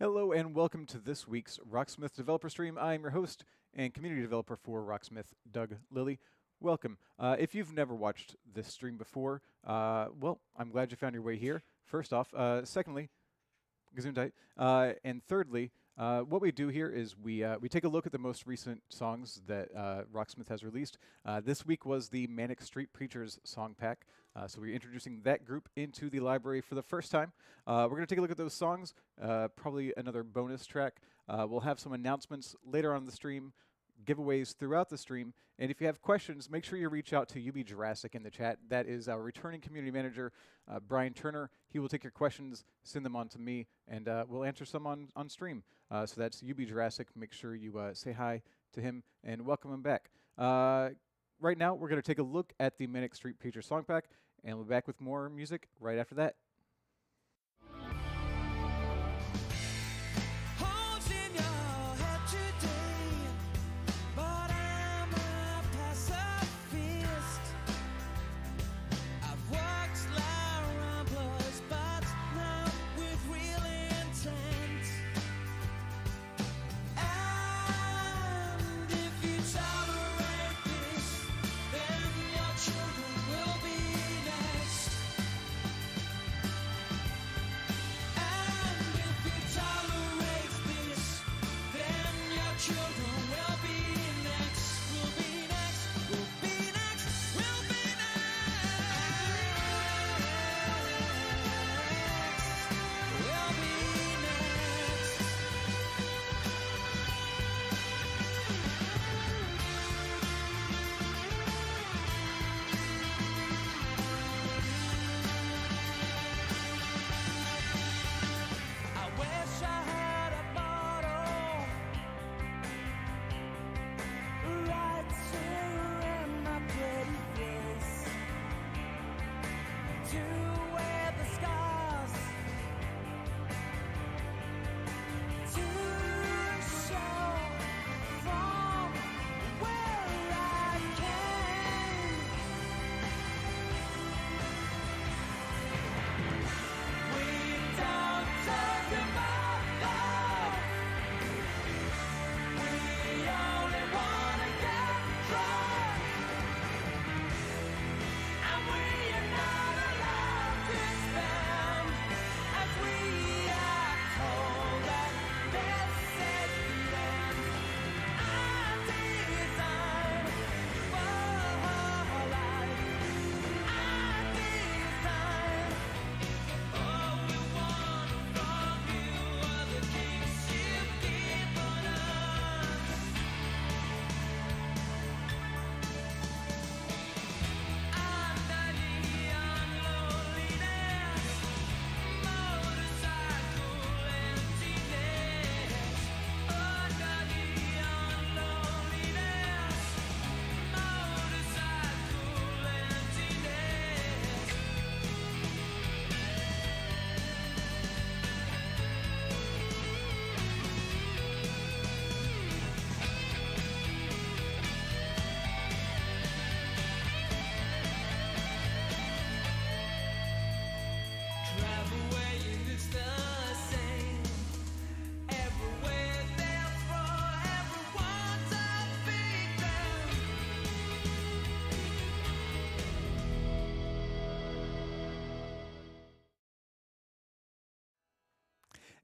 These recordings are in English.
Hello and welcome to this week's Rocksmith developer stream. I am your host and community developer for Rocksmith, Doug Lilly. Welcome. If you've never watched this stream before, well, I'm glad you found your way here. First off, secondly, gesundheit, and thirdly, what we do here is we take a look at the most recent songs that Rocksmith has released. This week was the Manic Street Preachers song pack, so we're introducing that group into the library for the first time. We're going to take a look at those songs, probably another bonus track. We'll have some announcements later on in the stream, giveaways throughout the stream, and if you have questions, make sure you reach out to UB Jurassic in the chat. That is our returning community manager, Brian Turner. He will take your questions, send them on to me, and we'll answer some on stream. So that's UB Jurassic. Make sure you say hi to him and welcome him back. Right now, we're going to take a look at the Manic Street Preacher song pack, and we'll be back with more music right after that.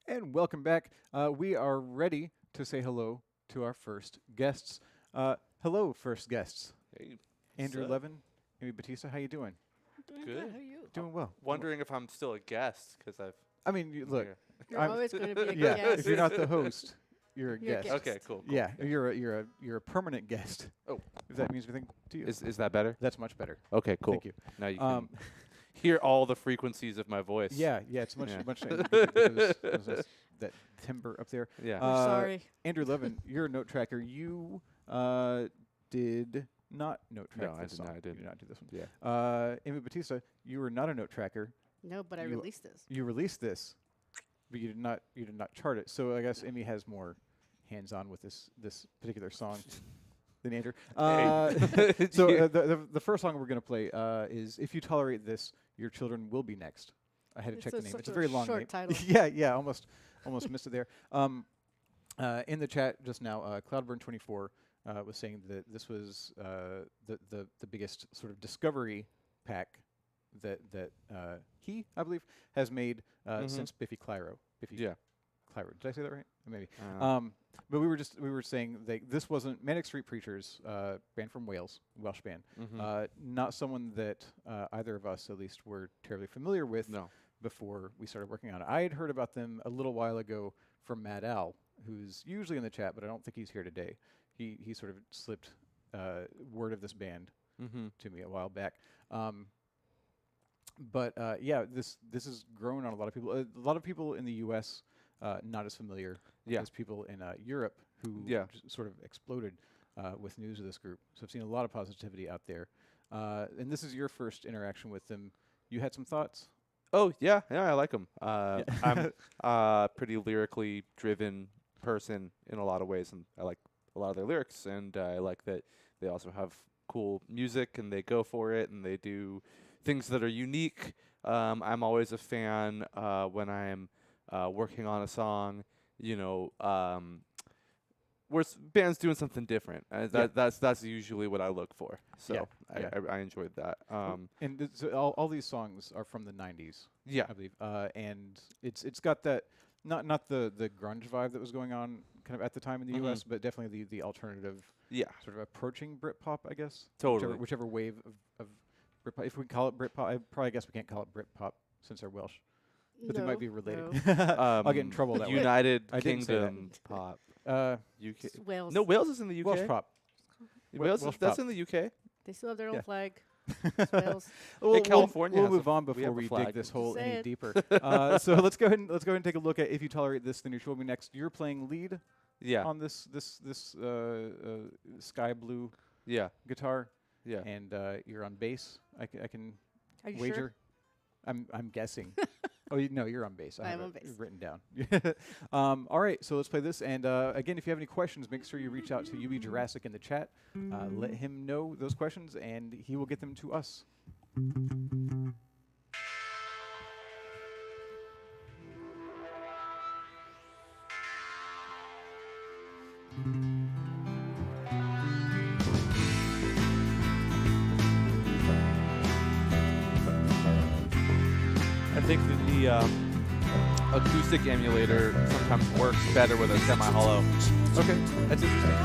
And welcome back. We are ready to say hello to our first guests. Hello, first guests. Hey, Andrew what's up? Levin, Amy Batista, how you doing? Doing Good. good. How are you? Doing well. Wondering if I'm still a guest because I've. I mean, look, You're I'm- always going to be a yeah, guest. if you're not the host, you're a You're a guest. guest. Okay, cool. Yeah, you're a permanent guest. Oh. If that means anything to you. Is that better? That's much better. Okay, cool. Thank you. Now you can hear all the frequencies of my voice. Yeah, it's much Yeah. much nicer. That timbre up there. Yeah. We're sorry. Andrew Levin, you're a note tracker. You did not note track No, I this did song. not, I You didn't. did not do this one. Yeah. Amy Batista, you were not a note tracker. No, but I you- released this. You released this, but you did not chart it. So I guess Amy has more hands-on with this particular song than Andrew. So the first song we're going to play is "If You Tolerate This, Your Children Will Be Next." I had to check the name. such It's a a very long short name. title. yeah, almost. almost missed it there. In the chat just now, Cloudburn24 was saying that this was the biggest sort of discovery pack that he, I believe, has made since Biffy Clyro. Yeah. Clyro. Did I say that right? Maybe. But we were saying that this wasn't Manic Street Preachers, band from Wales, Welsh band. Not someone that either of us, at least, were terribly familiar with before we started working on it. I had heard about them a little while ago from Mad Al, who's usually in the chat, but I don't think he's here today. He sort of slipped word of this band to me a while back. But yeah, this has grown on a lot of people. A lot of people in the U.S. Not as familiar as people in Europe who just sort of exploded with news of this group. So I've seen a lot of positivity out there. And this is your first interaction with them. You had some thoughts? Oh, yeah, I like them. I'm a pretty lyrically driven person in a lot of ways, and I like a lot of their lyrics, and I like that they also have cool music, and they go for it, and they do things that are unique. I'm always a fan when I'm working on a song, where band's doing something different. That's usually what I look for. So I enjoyed that. And so all these songs are from the 90s, I believe. And it's got that, not the grunge vibe that was going on kind of at the time in the U.S., but definitely the alternative, sort of approaching Britpop, I guess. Totally. Whichever wave of Britpop. If we call it Britpop, I probably guess we can't call it Britpop since they're Welsh. But they might be related. I'll get in trouble that way. United Kingdom pop. UK. Wales. No, Wales is in the UK. Welsh pop. Wales Welsh that's pop. in the UK. They still have their own flag. It's Wales. Well, California we'll has move on before we dig flag. this hole Say any it. deeper. So let's go ahead and take a look at If You Tolerate This, Then You Show Me Next. You're playing lead on this sky blue guitar. Yeah. And you're on bass. I can Are you wager. sure? I'm guessing. Oh, no, you're on bass. I have I'm on it bass. written down. All right, so let's play this. And again, if you have any questions, make sure you reach out to UB Jurassic in the chat. Let him know those questions, and he will get them to us. I think that the acoustic emulator sometimes works better with a semi-hollow. Okay, that's interesting.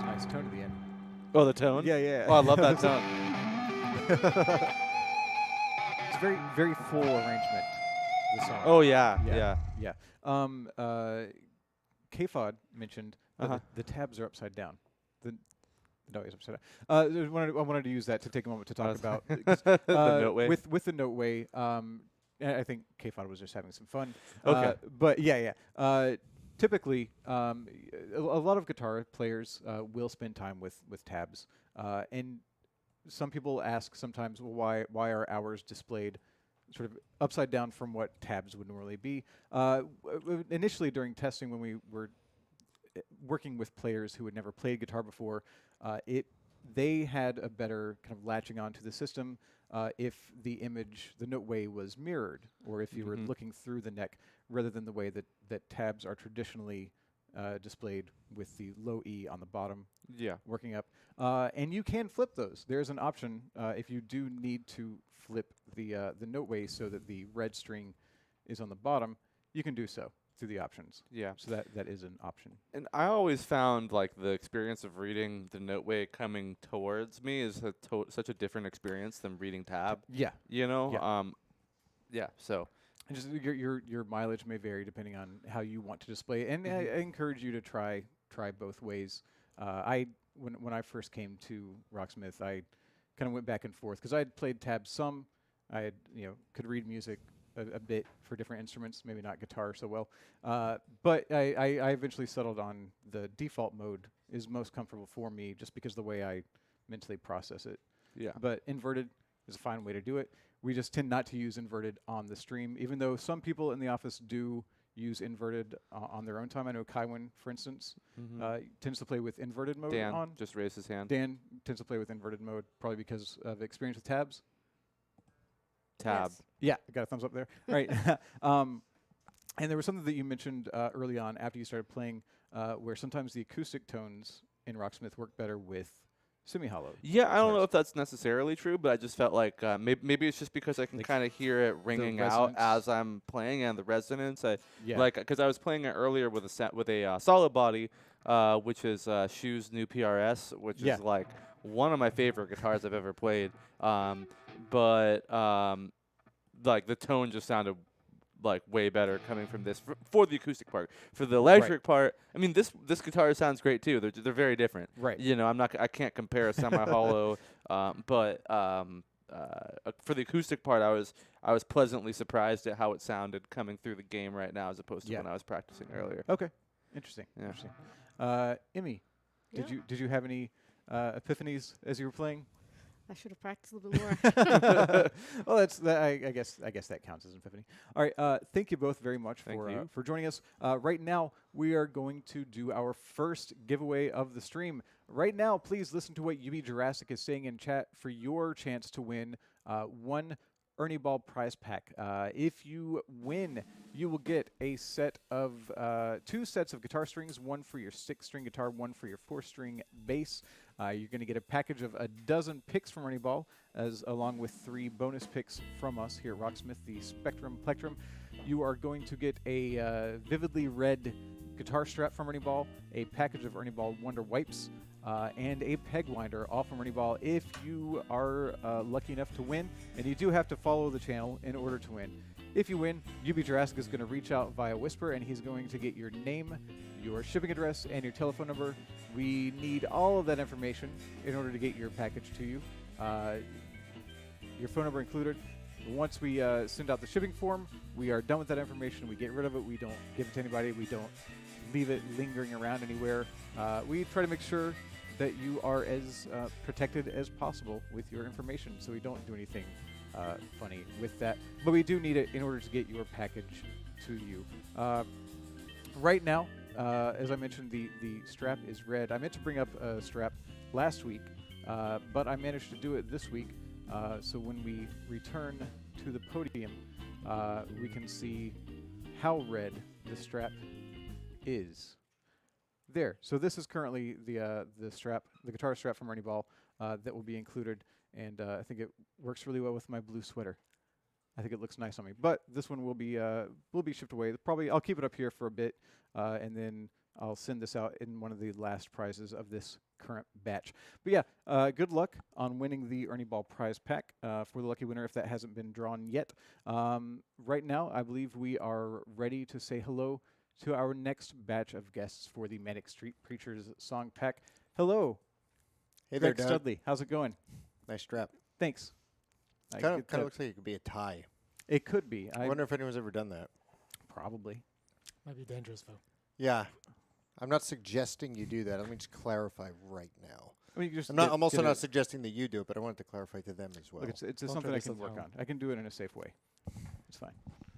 nice tone at the end. Oh, the tone? Yeah, yeah. Oh, I love that tone. It's very, very full arrangement. The song. Oh, yeah. Yeah. K-Fod mentioned that the tabs are upside down. No, it's upside down. I wanted to use that to take a moment to talk about the Midway. with the Midway. I think K-Fod was just having some fun. Okay. But yeah. Typically, a lot of guitar players will spend time with tabs, and some people ask sometimes, well, why are hours displayed sort of upside down from what tabs would normally be? Initially, during testing, when we were working with players who had never played guitar before, they had a better kind of latching onto the system if the image, the noteway, was mirrored, or if you were looking through the neck, rather than the way that tabs are traditionally displayed with the low E on the bottom, working up. And you can flip those. There's an option if you do need to flip the noteway so that the red string is on the bottom, you can do so through the options. Yeah. So that is an option. And I always found like the experience of reading the noteway coming towards me is such a different experience than reading tab. Yeah. You know? Yeah. So and just your mileage may vary depending on how you want to display it. And I encourage you to try both ways. When I first came to Rocksmith, I kind of went back and forth because I had played tabs some. I had could read music a bit for different instruments, maybe not guitar so well. But I eventually settled on the default mode is most comfortable for me just because of the way I mentally process it. yeah. But inverted is a fine way to do it. We just tend not to use inverted on the stream, even though some people in the office do use inverted on their own time. I know Kaiwin, for instance, tends to play with inverted mode Dan on. just raised his hand. Dan tends to play with inverted mode, probably because of experience with tabs. Tab. Yes. Yeah, I got a thumbs up there. Right. And there was something that you mentioned early on after you started playing where sometimes the acoustic tones in Rocksmith work better with semi-hollow. Yeah, I don't know if that's necessarily true, but I just felt like maybe it's just because I can Like kind of hear it ringing out resonance. as I'm playing, and the resonance. Yeah. Like because I was playing it earlier with a solid body, which is Shu's new PRS, which is like one of my favorite guitars I've ever played. But like the tone just sounded like way better coming from this for the acoustic part. For the electric part, I mean this guitar sounds great too. They're very different. Right. You know, I can't compare a semi-hollow, but for the acoustic part, I was pleasantly surprised at how it sounded coming through the game right now as opposed to when I was practicing earlier. Okay. Interesting. Yeah. Interesting. Emmy, did you have any epiphanies as you were playing? I should have practiced a little bit more. Well, I guess that counts as an epiphany. All right. Thank you both very much for joining us. Right now, we are going to do our first giveaway of the stream. Right now, please listen to what UB Jurassic is saying in chat for your chance to win one Ernie Ball prize pack. If you win, you will get a set of 2 sets of guitar strings, one for your 6-string guitar, one for your 4-string bass. You're going to get a package of 12 picks from Ernie Ball, along with 3 bonus picks from us here at Rocksmith, the Spectrum Plectrum. You are going to get a vividly red guitar strap from Ernie Ball, a package of Ernie Ball Wonder Wipes, and a peg winder, all from Ernie Ball if you are lucky enough to win. And you do have to follow the channel in order to win. If you win, UB Jurassic is going to reach out via Whisper, and he's going to get your name, your shipping address, and your telephone number. We need all of that information in order to get your package to you, your phone number included. Once we send out the shipping form, we are done with that information. We get rid of it. We don't give it to anybody. We don't leave it lingering around anywhere. We try to make sure that you are as protected as possible with your information, so we don't do anything funny with that. But we do need it in order to get your package to you. Right now, as I mentioned, the strap is red. I meant to bring up a strap last week, but I managed to do it this week. So when we return to the podium, we can see how red the strap is. There. So this is currently the strap, the guitar strap from Ernie Ball that will be included, and I think it works really well with my blue sweater. I think it looks nice on me. But this one will be shipped away. Probably I'll keep it up here for a bit, and then I'll send this out in one of the last prizes of this current batch. But yeah, good luck on winning the Ernie Ball prize pack for the lucky winner if that hasn't been drawn yet. Right now, I believe we are ready to say hello to our next batch of guests for the Manic Street Preachers song pack. Hello. Hey there, Greg Doug. Studley. How's it going? Nice strap. Thanks. Kind of looks like it could be a tie. It could be. I wonder if anyone's ever done that. Probably. Might be dangerous, though. Yeah. I'm not suggesting you do that. Let me just clarify right now. I mean, you just I'm also not suggesting that you do it, but I wanted to clarify to them as well. Look, it's Don't something try I this can at work home. on. I can do it in a safe way. It's fine.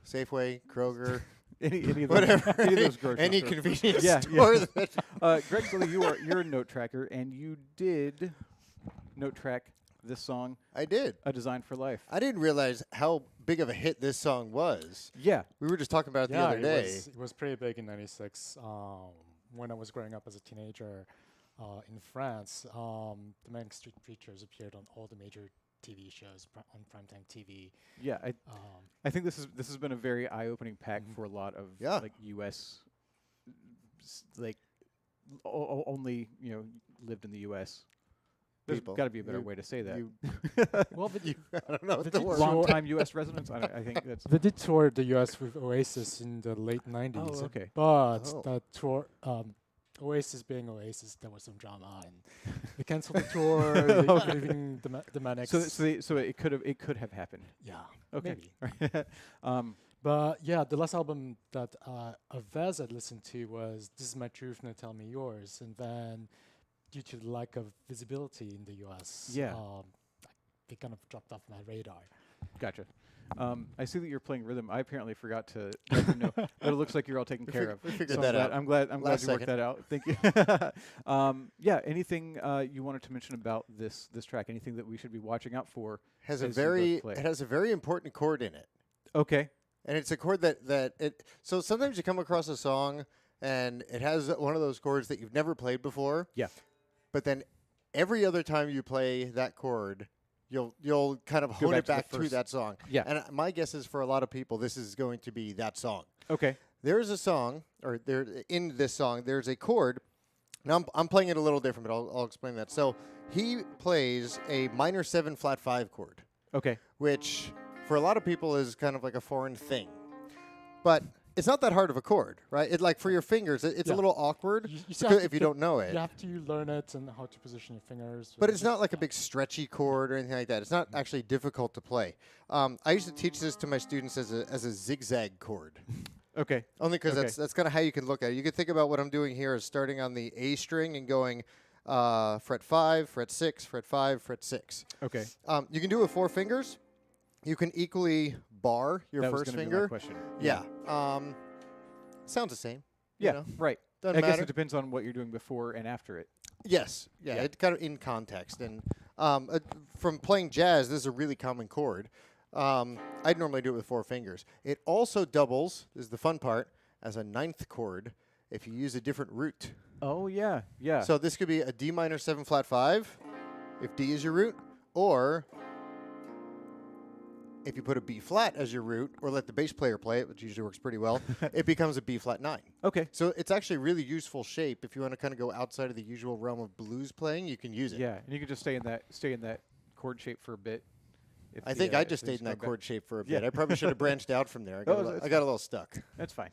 Safeway, Kroger, Any of those, whatever. any of those grocery any stores. convenience Yeah, store. yeah. Greg Sully, you're a note tracker, and you did note track this song, I did. A Design for Life. I didn't realize how big of a hit this song was. Yeah. We were just talking about it the other day. It was pretty big in '96. When I was growing up as a teenager in France, the Manic Street Preachers appeared on all the major TV shows on primetime TV. Yeah, I think this has been a very eye-opening pack for a lot of like U.S. like only lived in the U.S. There's People. got to be a better way to say that. Well, I don't know what the the word. Long-time U.S. residents. I think that's. they did tour the U.S. with Oasis in the late '90s. Oh, okay. But Oh. that tour, Oasis being Oasis, there was some drama, and they canceled the tour, leaving the Manics. So it could have happened. Yeah. Okay. Maybe. But yeah, the last album that of theirs I'd listened to was "This Is My Truth, Now Tell Me Yours," and then due to the lack of visibility in the U.S., they kind of dropped off my radar. Gotcha. I see that you're playing rhythm. I apparently forgot to let you know that it looks like you're all taken care of. We figured So that out. I'm glad you Last worked second. that out. Thank you. Yeah. Anything you wanted to mention about this track? Anything that we should be watching out for? Has as a you both very play? it has a very important chord in it. Okay. And it's a chord that it. So sometimes you come across a song and it has one of those chords that you've never played before. Yeah. But then every other time you play that chord, you'll kind of hone back it to the back to first. that song. Yeah. And my guess is for a lot of people, this is going to be that song. Okay. There's a song, or there in this song, there's a chord. Now I'm playing it a little different, but I'll explain that. So he plays a minor 7 flat 5 chord, Okay. which for a lot of people is kind of like a foreign thing. But it's not that hard of a chord, right? It like for your fingers, it's a Yeah. little awkward You still have to if you don't know it. You have to learn it and how to position your fingers. But it's not like a big stretchy chord or anything like that. It's not actually difficult to play. I used to teach this to my students as a zigzag chord, Okay. only because Okay. that's kind of how you can look at it. You can think about what I'm doing here as starting on the A string and going fret 5, fret 6, fret 5, fret 6. Okay. You can do it with 4 fingers. You can equally bar your That was first gonna be my finger. question. Yeah. Sounds the same. Yeah. You know? Right. Doesn't I guess matter. it depends on what you're doing before and after it. Yes. Yeah. Yeah. It's kind of in context. And from playing jazz, this is a really common chord. I'd normally do it with 4 fingers. It also doubles, this is the fun part, as a 9th chord if you use a different root. Oh yeah. Yeah. So this could be a D minor 7 flat 5 if D is your root, or if you put a B flat as your root, or let the bass player play it, which usually works pretty well, it becomes a B flat 9. okay. So it's actually a really useful shape. If you want to kind of go outside of the usual realm of blues playing, you can use it. Yeah, and you can just stay in that chord shape for a bit. if I the, think I if just the stayed in that strung back- chord shape for a Yeah. bit. I probably should have branched out from there. Oh, I got a little stuck. That's fine.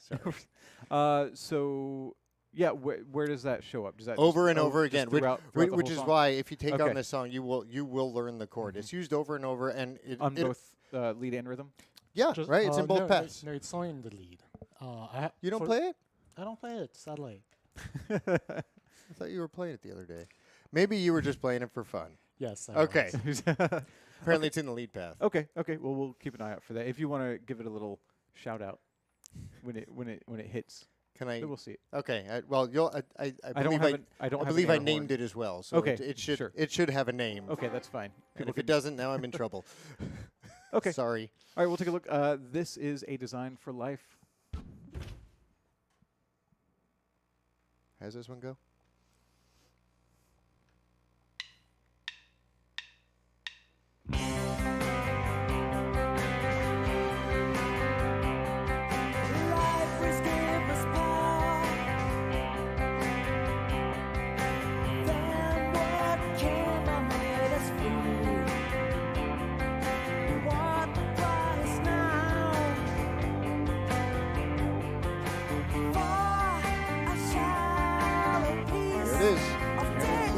So yeah, where does that show up? Does that Over just, and over just again, throughout the which whole is song? why if you take Okay. on this song, you will learn the chord. It's used over and over, and on both lead and rhythm? Yeah, Just- right. It's in both no, paths. No, it's only in the lead. You don't play it? I don't play it, sadly. I thought you were playing it the other day. Maybe you were just playing it for fun. Yes. I Okay. was. Apparently, it's in the lead path. Okay. Well, we'll keep an eye out for that. If you want to give it a little shout out when it hits, Can I? then we'll see it. Okay. I I believe I named it as well. So Okay, it should sure. it should have a name. Okay, that's fine. And People if it can- doesn't, now I'm in trouble. Okay. Sorry. All right, we'll take a look. This is A Design for Life. How's this one go? Life was give us power.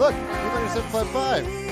Look, E-755.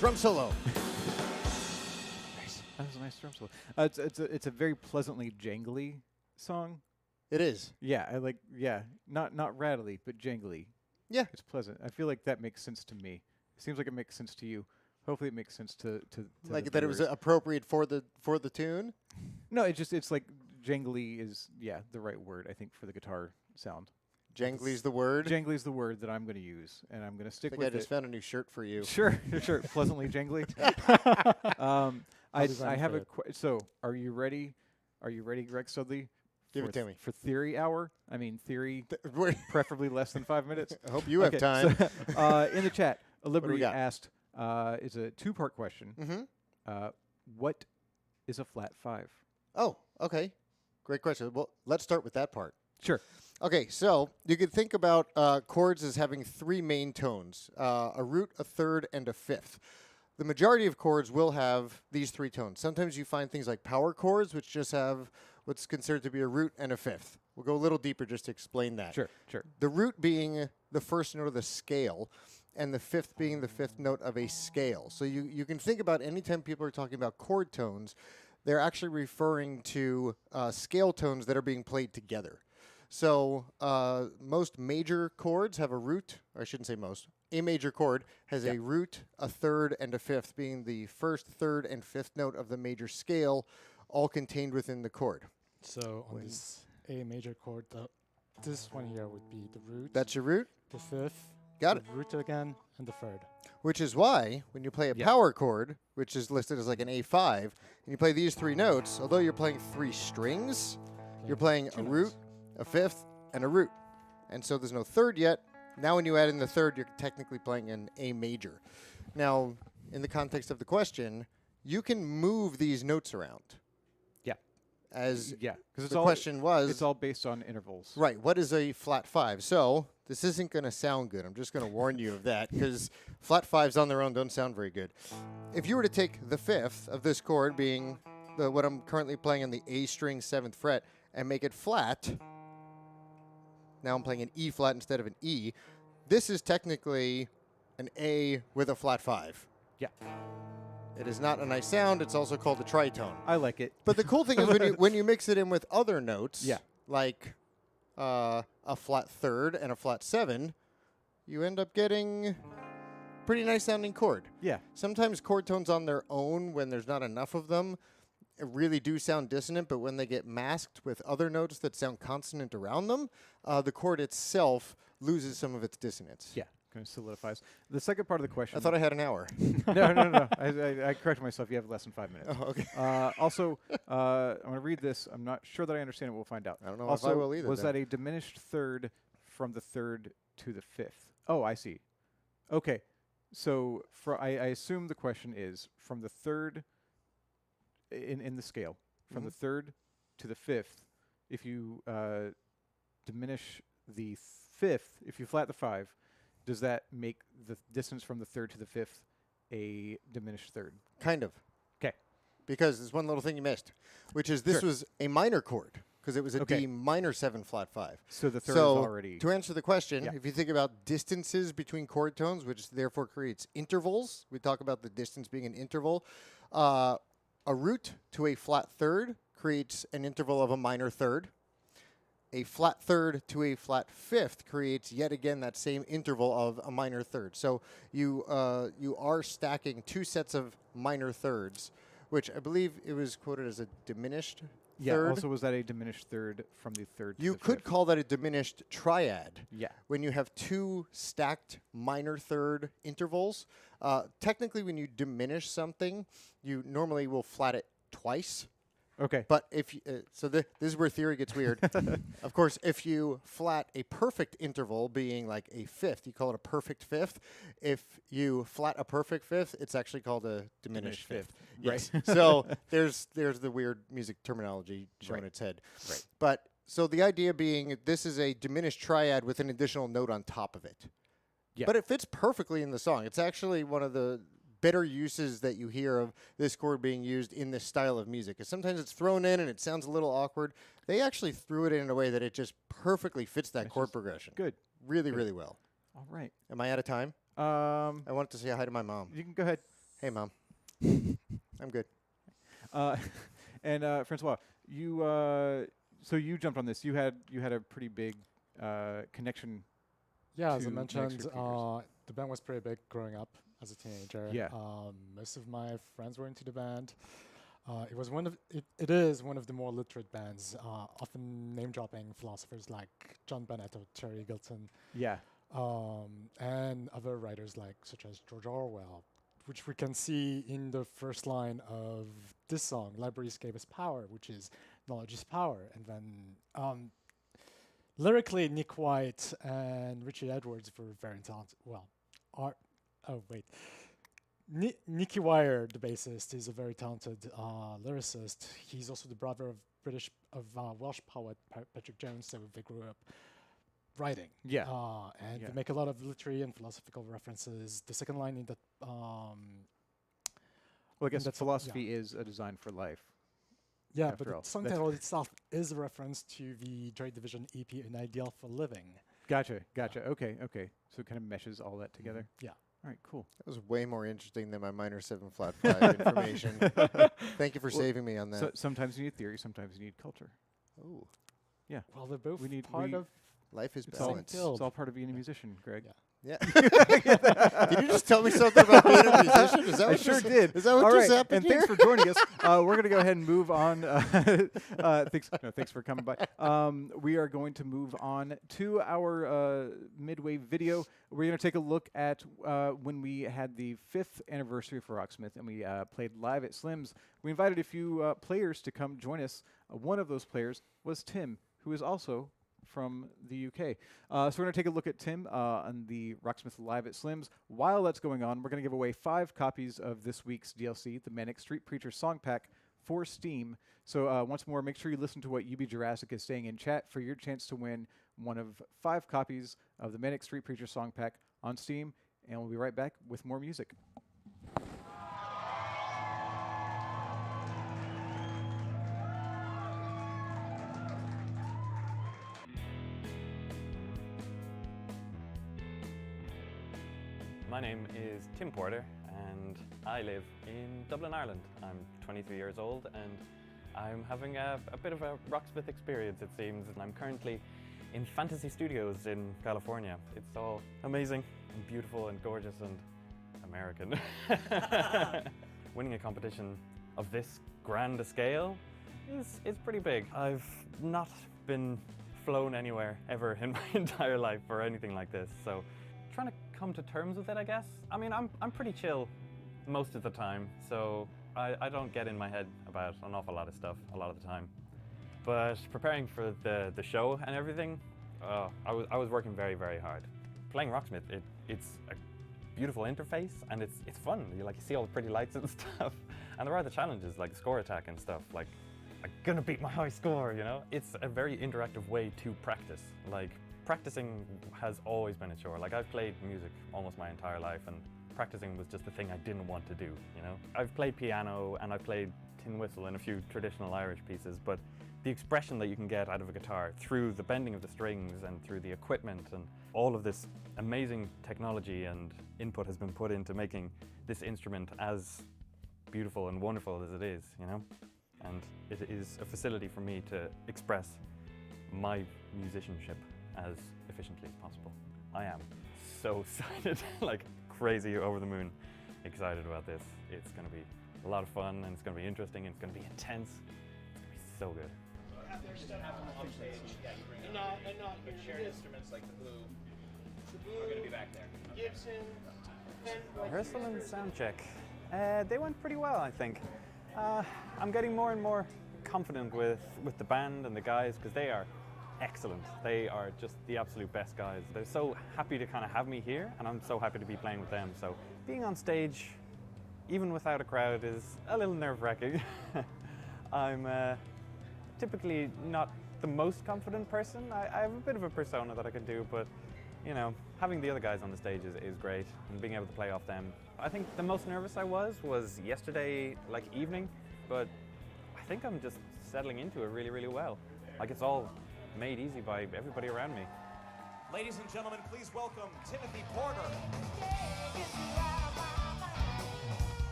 Drum solo. That was a nice drum solo. It's a very pleasantly jangly song. It is. Yeah, I like. Yeah, not rattly, but jangly. Yeah. It's pleasant. I feel like that makes sense to me. It seems like it makes sense to you. Hopefully, it makes sense to Like the that it was viewers. appropriate for the tune. No, it's like jangly is the right word I think for the guitar sound. Jangly's the word. Jangly is the word that I'm going to use, and I'm going to I stick think with I just it. found a new shirt for you. Sure, sure. Pleasantly jangly. I design have for a it. so. Are you ready? Are you ready, Greg Studley? Give for it to me. For theory hour. I mean theory, Wait, preferably less than 5 minutes. I hope you have Okay, time. So, in the chat, do we Liberty got? asked, it's a two-part question. Mm-hmm. What is a flat five? Oh, okay. Great question. Well, let's start with that part. Sure. Okay, so you could think about chords as having three main tones, a root, a third, and a fifth. The majority of chords will have these three tones. Sometimes you find things like power chords, which just have what's considered to be a root and a fifth. We'll go a little deeper just to explain that. Sure. The root being the first note of the scale. and the fifth being the fifth note of a scale. So you can think about anytime people are talking about chord tones, they're actually referring to scale tones that are being played together. So most major chords have a root, or I shouldn't say most. A major chord has a root, a third, and a fifth, being the first, third, and fifth note of the major scale, all contained within the chord. So on this A major chord, this one here would be the root. That's your root? The fifth. Got it. The root again, and the third. Which is why, when you play a power chord, which is listed as like an A5, and you play these three notes, although you're playing three strings, you're playing a root, a fifth, and a root. And so there's no third yet. Now when you add in the third, you're technically playing an A major. Now, in the context of the question, you can move these notes around. Yeah. As because the question was... It's all based on intervals. Right. What is a flat 5? So this isn't going to sound good. I'm just going to warn you of that, because flat 5s on their own don't sound very good. If you were to take the fifth of this chord, being what I'm currently playing on the A string 7th fret, and make it flat... Now I'm playing an E flat instead of an E. This is technically an A with a flat 5. Yeah. It is not a nice sound. It's also called a tritone. I like it. But the cool thing is when you mix it in with other notes, like a flat third and a flat 7, you end up getting pretty nice sounding chord. Yeah. Sometimes chord tones on their own, when there's not enough of them, really do sound dissonant, but when they get masked with other notes that sound consonant around them, the chord itself loses some of its dissonance. Yeah, kind of solidifies. The second part of the question... I thought I had an hour. No. I corrected myself. You have less than 5 minutes. Oh, okay. Also, I'm going to read this. I'm not sure that I understand it. We'll find out. I don't know also, if I will either. Was that a diminished third from the third to the fifth? Oh, I see. Okay. So I assume the question is from the third... In the scale, from the third to the fifth, if you diminish the fifth, if you flat the 5, does that make the distance from the third to the fifth a diminished third? Kind of. Okay. Because there's one little thing you missed, which is this was a minor chord, because it was a D minor 7 flat 5. So the third is already... To answer the question, if you think about distances between chord tones, which therefore creates intervals, we talk about the distance being an interval, a root to a flat third creates an interval of a minor third. A flat third to a flat fifth creates yet again that same interval of a minor third. So you are stacking two sets of minor thirds, which I believe it was quoted as a diminished third. Also, was that a diminished third from the third to You the could fifth? call that a diminished triad. Yeah. When you have two stacked minor third intervals. Technically, when you diminish something, you normally will flat it twice. Okay. But if this is where theory gets weird. Of course, if you flat a perfect interval, being like a fifth, you call it a perfect fifth. If you flat a perfect fifth, it's actually called a diminished fifth. Yes. So there's the weird music terminology showing its head. Right. But so the idea being, this is a diminished triad with an additional note on top of it. Yeah. But it fits perfectly in the song. It's actually one of the better uses that you hear of this chord being used in this style of music. Because sometimes it's thrown in and it sounds a little awkward. They actually threw it in a way that it just perfectly fits that chord progression. Good. Really, really well. All right. Am I out of time? I wanted to say hi to my mom. You can go ahead. Hey, Mom. I'm good. And Francois, so you jumped on this. You had a pretty big connection. Yeah, as I to mentioned, Manic Street the band was pretty big growing up as a teenager. Yeah. Most of my friends were into the band. It is one of the more literate bands, often name-dropping philosophers like John Bennett or Terry Eagleton. Yeah. And other writers such as George Orwell, which we can see in the first line of this song, "Libraries gave us power," which is knowledge is power. And then lyrically, Nick White and Richie Edwards were very talented. Nicky Wire, the bassist, is a very talented lyricist. He's also the brother of Welsh poet Patrick Jones, so they grew up writing. Yeah. And they make a lot of literary and philosophical references. The second line in that... well, I guess philosophy is a design for life. Yeah, but the song title itself is a reference to the Joy Division EP, An Ideal for Living. Gotcha. Okay. So it kind of meshes all that together. Yeah. All right, cool. That was way more interesting than my minor 7 flat 5 information. Thank you for saving me on that. So sometimes you need theory, sometimes you need culture. Oh, Well, they're both We need- part we- of. life is It's all, balance. Guild. it's all part of being a musician, Greg. Yeah. Yeah. Did you just tell me something about being a musician? Is that I what sure just, did. Is that what All just right, happened and here? thanks for joining us. We're going to go ahead and move on. Thanks for coming by. We are going to move on to our Midway video. We're going to take a look at when we had the 5th anniversary for Rocksmith, and we played live at Slim's. We invited a few players to come join us. One of those players was Tim, who is also from the UK. So we're going to take a look at Tim on the Rocksmith Live at Slim's. While that's going on, we're going to give away 5 copies of this week's DLC, the Manic Street Preacher Song Pack, for Steam. So once more, make sure you listen to what UB Jurassic is saying in chat for your chance to win one of 5 copies of the Manic Street Preacher Song Pack on Steam. And we'll be right back with more music. My name is Tim Porter and I live in Dublin, Ireland. I'm 23 years old and I'm having a bit of a Rocksmith experience, it seems. And I'm currently in Fantasy Studios in California. It's all amazing and beautiful and gorgeous and American. Winning a competition of this grand a scale is pretty big. I've not been flown anywhere ever in my entire life for anything like this, so trying to come to terms with it, I guess. I mean, I'm pretty chill most of the time, so I don't get in my head about an awful lot of stuff a lot of the time. But preparing for the show and everything, I was working very, very hard. Playing Rocksmith, it's a beautiful interface and it's fun. You see all the pretty lights and stuff. And there are the challenges like score attack and stuff. Like, I'm gonna beat my high score, you know? It's a very interactive way to practice. Like, practicing has always been a chore. Like, I've played music almost my entire life and practicing was just the thing I didn't want to do, you know? I've played piano and I've played tin whistle in a few traditional Irish pieces, but the expression that you can get out of a guitar through the bending of the strings and through the equipment and all of this amazing technology and input has been put into making this instrument as beautiful and wonderful as it is, you know? And it is a facility for me to express my musicianship as efficiently as possible. I am so excited, like crazy over the moon excited about this. It's gonna be a lot of fun and it's gonna be interesting and it's gonna be intense. It's gonna be so good. Rehearsal and sound check. They went pretty well, I think. I'm getting more and more confident with the band and the guys because they are excellent. They are just the absolute best guys. They're so happy to kind of have me here and I'm so happy to be playing with them. So being on stage, even without a crowd, is a little nerve-wracking. I'm typically not the most confident person. I have a bit of a persona that I can do, but you know, having the other guys on the stage is great and being able to play off them. I think the most nervous I was yesterday, like evening, but I think I'm just settling into it really, really well. Like it's all made easy by everybody around me. Ladies and gentlemen, please welcome Timothy Porter.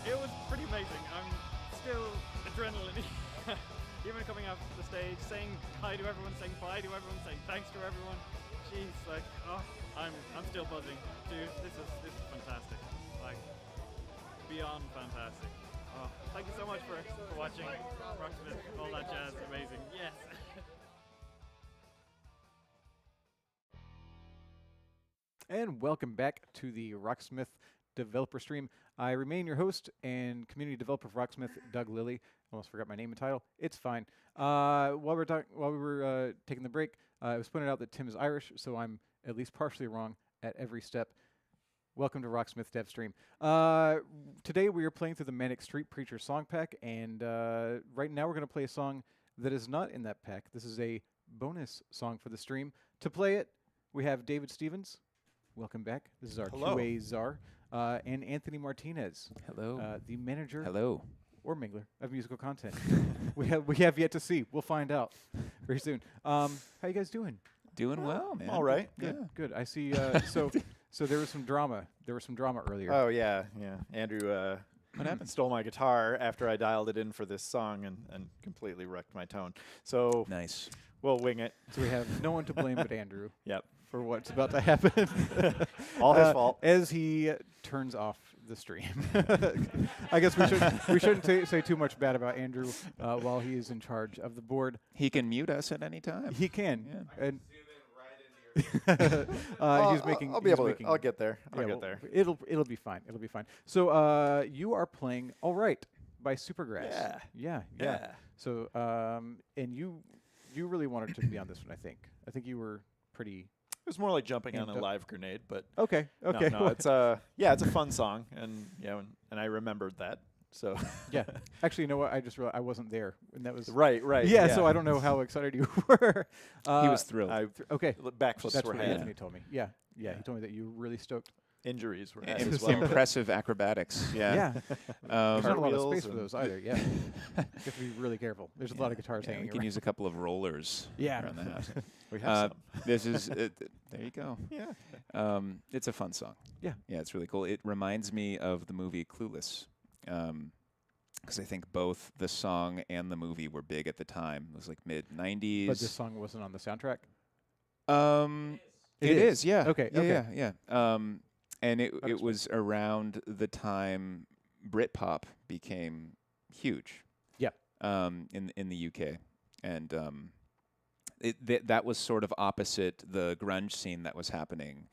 It was pretty amazing. I'm still adrenaline. Even coming off the stage, saying hi to everyone, saying bye to everyone, saying thanks to everyone. Jeez, like, oh, I'm still buzzing. Dude, this is fantastic. Like, beyond fantastic. Oh, thank you so much for watching. Rocksmith, all that jazz, amazing. Yes. And welcome back to the Rocksmith developer stream. I remain your host and community developer for Rocksmith, Doug Lilly. Almost forgot my name and title. It's fine. While we were taking the break, It was pointed out that Tim is Irish, so I'm at least partially wrong at every step. Welcome to Rocksmith Dev Stream. Today we are playing through the Manic Street Preacher song pack, and right now we're going to play a song that is not in that pack. This is a bonus song for the stream. To play it, we have David Stevens. Welcome back. This is our Hello. QA czar. And Anthony Martinez. Hello. The manager. Hello. Or mingler of musical content. we have yet to see. We'll find out very soon. How you guys doing? Doing well, man. All right. Good. Good. I see. So there was some drama. There was some drama earlier. Oh yeah. Andrew What happened? stole my guitar after I dialed it in for this song and completely wrecked my tone. So Nice. we'll wing it. So we have no one to blame but Andrew Yep. for what's about to happen. All his fault. As he turns off the stream. I guess we shouldn't say too much bad about Andrew while he is in charge of the board. He can mute us at any time. He can. Yeah. And he's making. I'll be he's able making- to. I'll get there. I'll yeah, get well, there. It'll be fine. It'll be fine. So you are playing All Right by Supergrass. Yeah. So and you really wanted to be on this one. I think you were pretty. It was more like jumping on Amped a up. live grenade, but Okay. Okay. no, it's it's a fun song, and and I remembered that. So Yeah. Actually, you know what? I just realized I wasn't there, and that was right. Yeah. So I don't know how excited you were. He was thrilled. Okay. Backflips That's were what had. Anthony told me. Yeah. He told me that you were really stoked. Injuries were I- had Im- as well. Impressive acrobatics. Yeah. There's not a lot of Cartwheels space for and- those either. Yeah. You have to be really careful. There's a lot of guitars Yeah, hanging we can around. use a couple of rollers Yeah. around the house. We have some. This is there you go. Yeah. It's a fun song. Yeah. Yeah, it's really cool. It reminds me of the movie Clueless. Because I think both the song and the movie were big at the time. It was like mid-90s. But this song wasn't on the soundtrack. It is, yeah. Okay, Yeah, okay. yeah. And it explains. was around the time Britpop became huge. Yeah. In the UK, and that was sort of opposite the grunge scene that was happening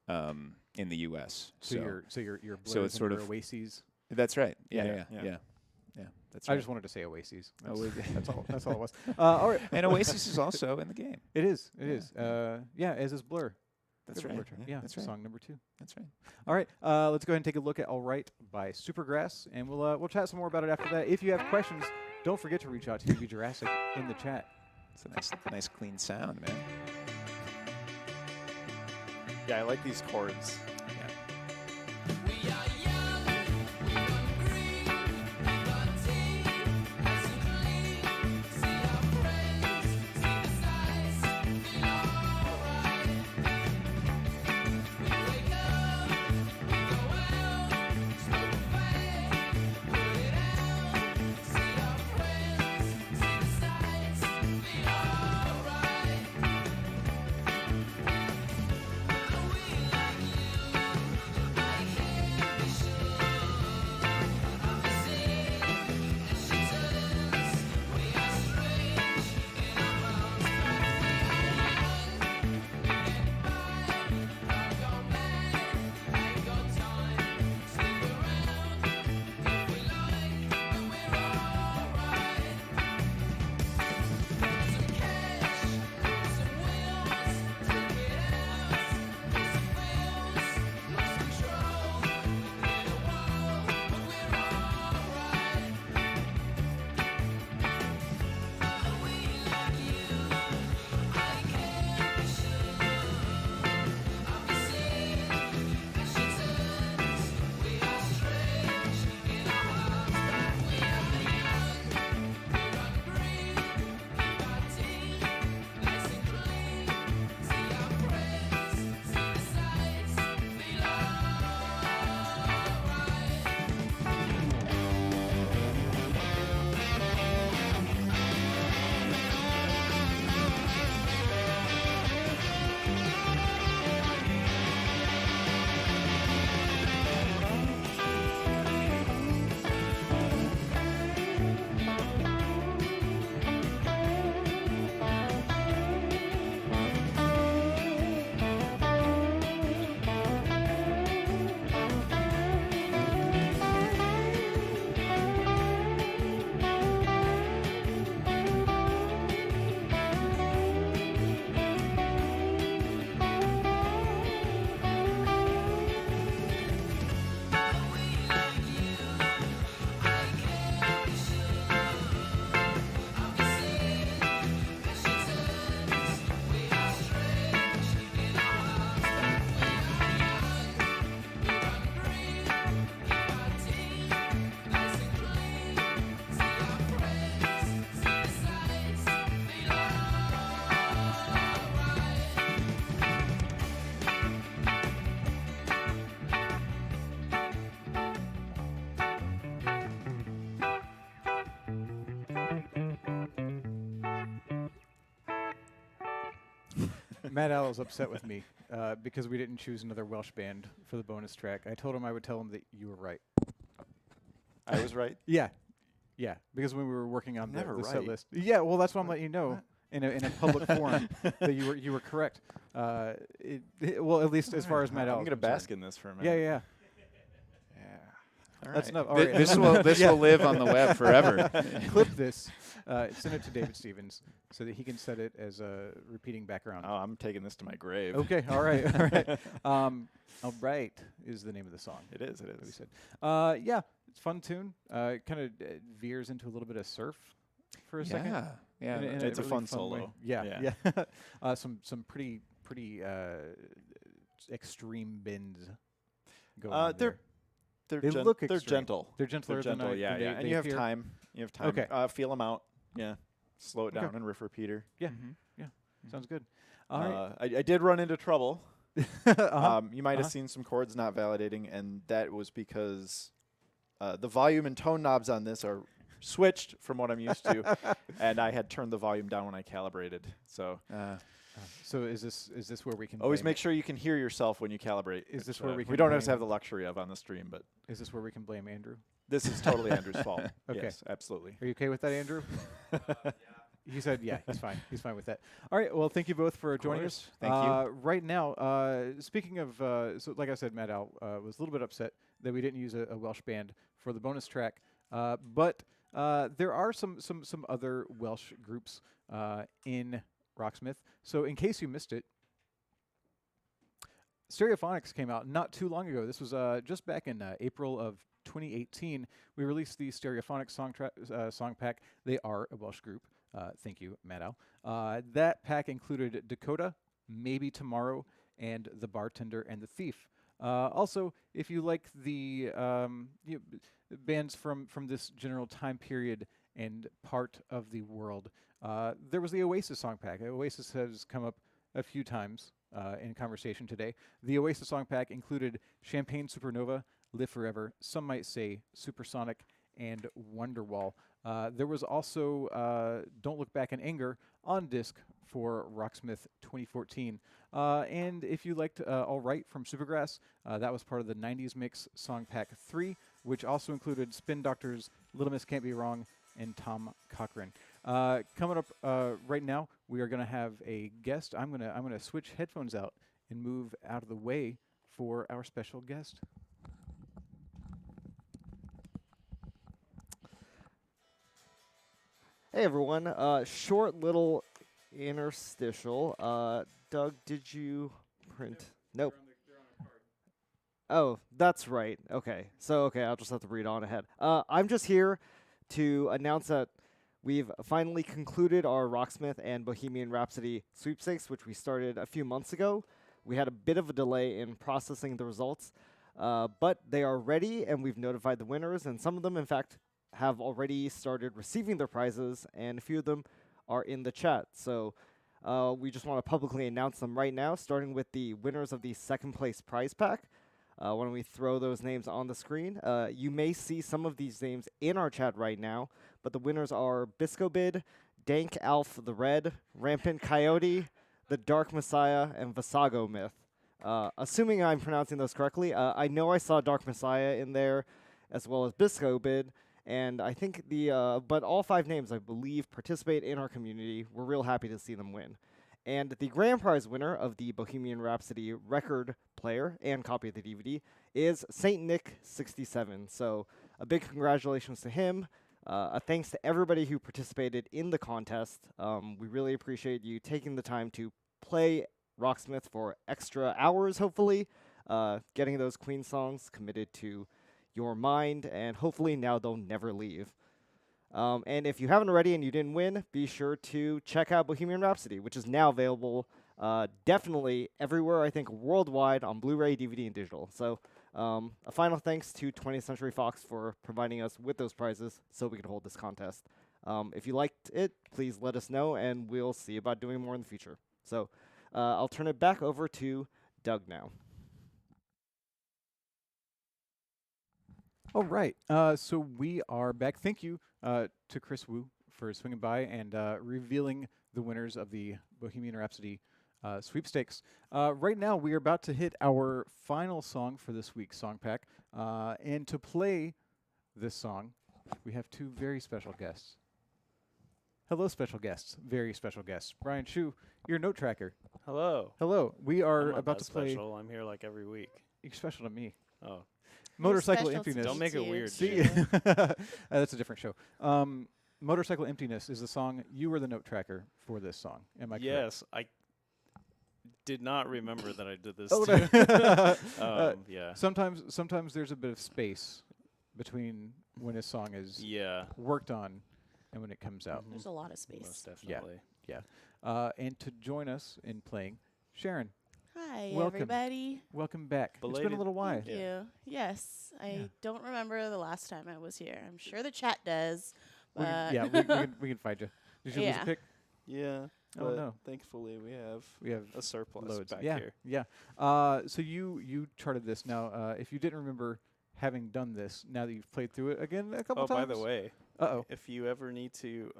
in the US. So you're so Blurs it's and sort your of- Oases. that's right. Yeah, Yeah, yeah. yeah. That's I right. just wanted to say Oases. That's, Oasis. that's all it was. All right. And Oasis is also in the game. It is. It Yeah. is. Yeah, as is Blur. That's Good right. Blur track. Yeah, That's right. song number 2. That's right. All right, let's go ahead and take a look at All Right by Supergrass, and we'll chat some more about it after that. If you have questions, don't forget to reach out to UB Jurassic in the chat. It's a nice clean sound, man. Yeah, I like these chords. Matt Owl's upset with me because we didn't choose another Welsh band for the bonus track. I told him I would tell him that you were right. I was right. Yeah, because when we were working on Never the set right. list. Yeah, well, that's why I'm letting you know in a public forum that you were correct. Well, at least as far as Matt Owl. I'm going to bask in this for a minute. Yeah. Yeah. All That's right. enough. All right. This will live on the web forever. Clip this. Send it to David Stevens so that he can set it as a repeating background. Oh, I'm taking this to my grave. Okay. All right. All right is the name of the song. It is. It That we is. said. Yeah, it's a fun tune. Kind of veers into a little bit of surf for a second. Yeah. In It's a really fun way. solo. Yeah. Some pretty extreme bends going on there. They look they're extreme. gentle. They're gentler They're gentle. than Yeah. they And you have appear. time. You have time. Okay. Feel them out. Yeah. Slow it Okay. down and riff repeater. Yeah. Sounds good. All right. I did run into trouble. You might Uh-huh. have seen some chords not validating, and that was because the volume and tone knobs on this are switched from what I'm used to, and I had turned the volume down when I calibrated. So So is this where we can always blame make sure you can hear yourself when you calibrate. Is this It's, where we can don't have to blame- have the luxury of on the stream, but Is this where we can blame Andrew? this is totally Andrew's fault. Okay. Yes, absolutely. Are you okay with that, Andrew? He said, yeah, he's fine. He's fine with that. All right. Well, thank you both for joining us. Thank you. Right now, speaking of, so like I said, Matt Owl was a little bit upset that we didn't use a Welsh band for the bonus track, but there are some other Welsh groups in Rocksmith. So in case you missed it, Stereophonics came out not too long ago. This was just back in April of 2018. We released the Stereophonics song pack. They are a Welsh group. Thank you, Matt Owl. That pack included Dakota, Maybe Tomorrow, and The Bartender and the Thief. Also, if you like the bands from this general time period and part of the world, there was the Oasis song pack. Oasis has come up a few times in conversation today. The Oasis song pack included Champagne Supernova, Live Forever, Some Might Say, Supersonic, and Wonderwall. There was also Don't Look Back in Anger on disc for Rocksmith 2014. And if you liked All Right from Supergrass, that was part of the 90s Mix Song Pack 3, which also included Spin Doctors, Little Miss Can't Be Wrong, and Tom Cochran. Coming up right now, we are going to have a guest. I'm gonna switch headphones out and move out of the way for our special guest. Hey everyone, short little interstitial. Doug, did you print? Nope. Oh, that's right. Okay. So, I'll just have to read on ahead. I'm just here to announce that we've finally concluded our Rocksmith and Bohemian Rhapsody sweepstakes, which we started a few months ago. We had a bit of a delay in processing the results, but they are ready, and we've notified the winners, and some of them, in fact, have already started receiving their prizes, and a few of them are in the chat. So we just want to publicly announce them right now, starting with the winners of the second place prize pack. Why don't we throw those names on the screen? You may see some of these names in our chat right now, but the winners are Biscobid, Dank Alf the Red, Rampant Coyote, The Dark Messiah, and Vasago Myth. Assuming I'm pronouncing those correctly, I know I saw Dark Messiah in there, as well as Biscobid. And I think but all 5 names, I believe, participate in our community. We're real happy to see them win. And the grand prize winner of the Bohemian Rhapsody record player and copy of the DVD is Saint Nick 67. So a big congratulations to him. A thanks to everybody who participated in the contest. We really appreciate you taking the time to play Rocksmith for extra hours, hopefully, getting those Queen songs committed to your mind, and hopefully now they'll never leave. And if you haven't already and you didn't win, be sure to check out Bohemian Rhapsody, which is now available definitely everywhere, I think, worldwide on Blu-ray, DVD, and digital. So a final thanks to 20th Century Fox for providing us with those prizes so we could hold this contest. If you liked it, please let us know, and we'll see about doing more in the future. So I'll turn it back over to Doug now. All right, so we are back. Thank you to Chris Wu for swinging by and revealing the winners of the Bohemian Rhapsody Sweepstakes. Right now, we are about to hit our final song for this week's song pack. And to play this song, we have two very special guests. Hello, special guests. Very special guests. Brian Shu, your note tracker. Hello. Hello. We are I'm not about that to play. special. I'm here like every week. You're special to me. Oh. Motorcycle special to Emptiness. Don't make it weird. See, dude. that's a different show. Motorcycle Emptiness is the song. You were the note tracker for this song. Am I correct? Yes, I did not remember that I did this. Oh, too. Yeah. Sometimes there's a bit of space between when a song is Yeah. worked on and when it comes out. There's a lot of space. Most definitely. And to join us in playing, Sharon, Hi, welcome. everybody. welcome back. It's been a Belated. little while. Thank you. Yes, I don't remember the last time I was here. I'm sure the chat does. We But we can find you. Did you lose Yeah. a pick? Yeah. Oh, but no. Thankfully, we have We have a surplus loads. back yeah, here. yeah. So you charted this. Now, if you didn't remember having done this, now that you've played through it again a couple Oh, times. by the way, Uh-oh. if you ever need to,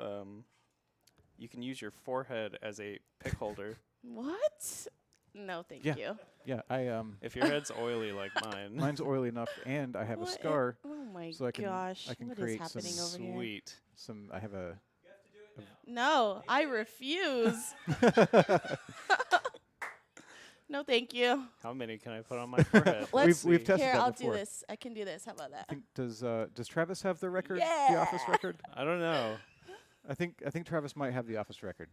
you can use your forehead as a pick holder. what? No, thank Yeah. you. Yeah, I If your head's oily like mine. mine's oily enough, and I have a What? scar. Oh my So I can- gosh! I can What is create happening some over here? Sweet. I have a. No, I refuse. No, thank you. How many can I put on my forehead? Let's we've tested here. that I'll before. do this. I can do this. How about that? I think does Travis have the record? The office Yeah. record? I don't know. I think Travis might have the office record.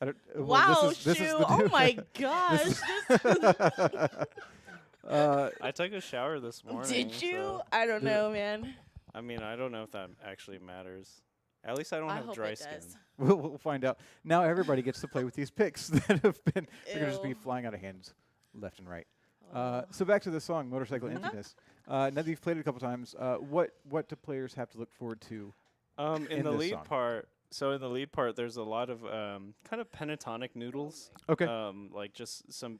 I don't. Wow, this is Shu! the Oh new- my gosh! I took a shower this morning. Did you? so- I don't know, man. I mean, I don't know if that actually matters. At least I don't I have hope dry it skin. does. We'll find out. Now everybody gets to play with these picks that have been. They're gonna just be Ew. flying out of hands, left and right. Oh. So back to the song, Motorcycle Emptiness. Now that you've played it a couple times, what do players have to look forward to? In in the this lead song? part, in the lead part, there's a lot of kind of pentatonic noodles. Okay. Like just some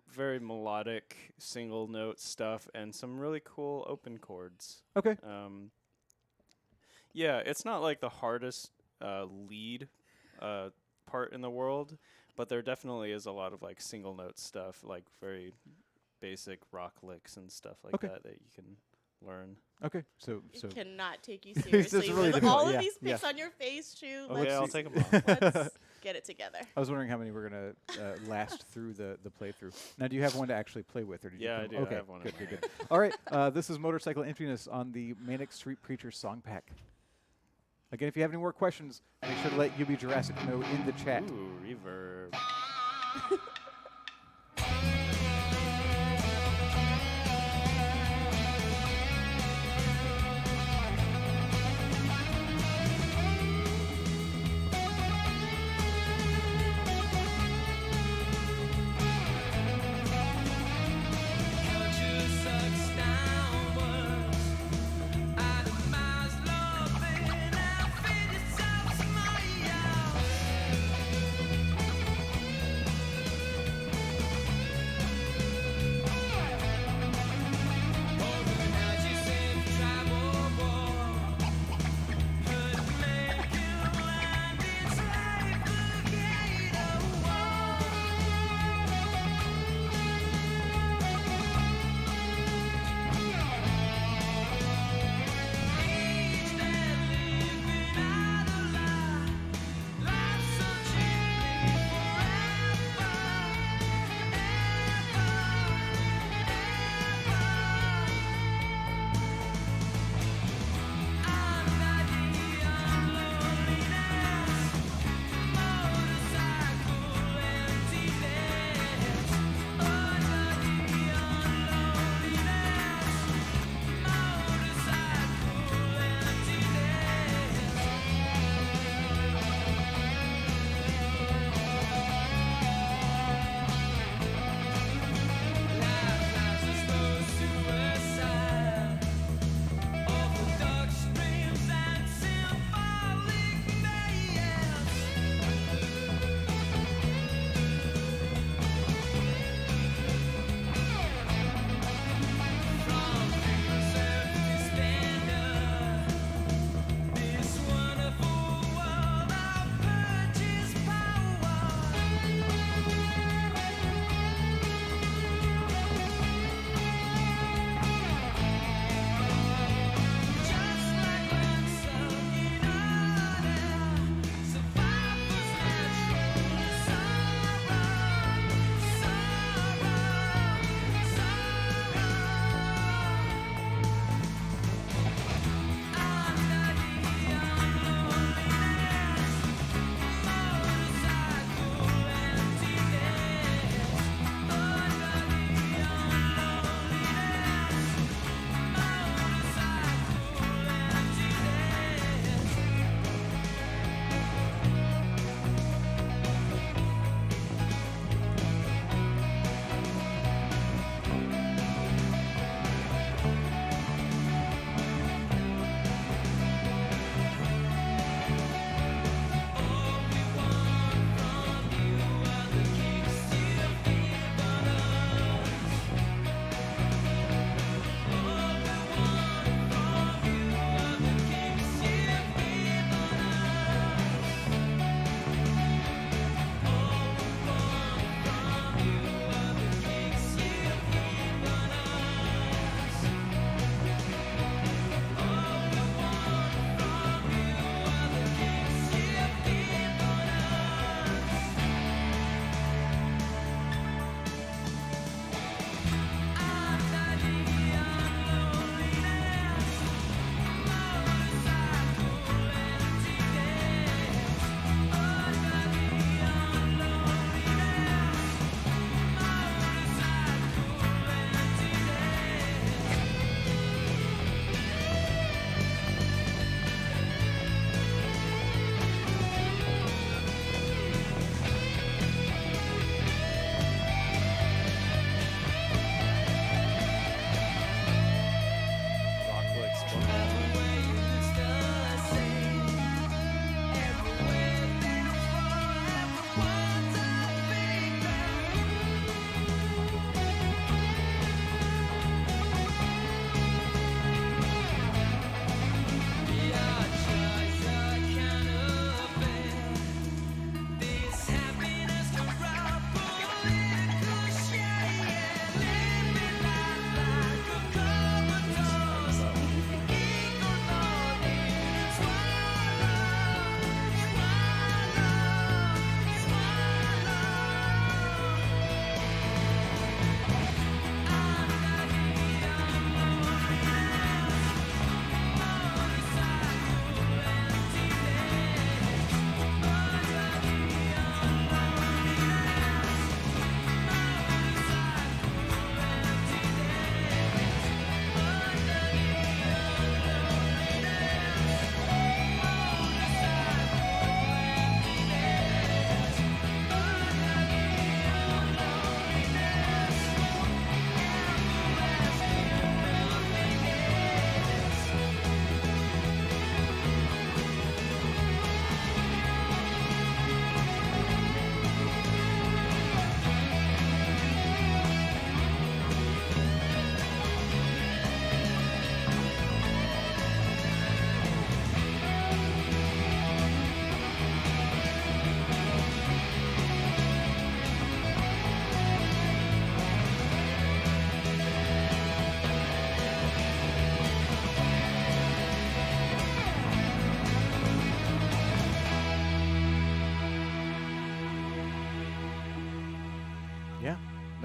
very melodic single note stuff and some really cool open chords. Okay. Yeah, it's not like the hardest lead part in the world, but there definitely is a lot of like single note stuff, like very basic rock licks and stuff like Okay. that you can learn. Okay. So You cannot take you It's just seriously really with all difficult, of these yeah. pics on your face, Shu. Okay, I'll Let's, take 'em off. let's get it together. I was wondering how many were gonna last through the playthrough. Now, do you have one to actually play with, or did Yeah, you? I do. Okay. I have one. Good. Good. Good. All right. This is Motorcycle Emptiness on the Manic Street Preacher song pack. Again, if you have any more questions, make sure to let UB Jurassic know in the chat. Ooh, reverb.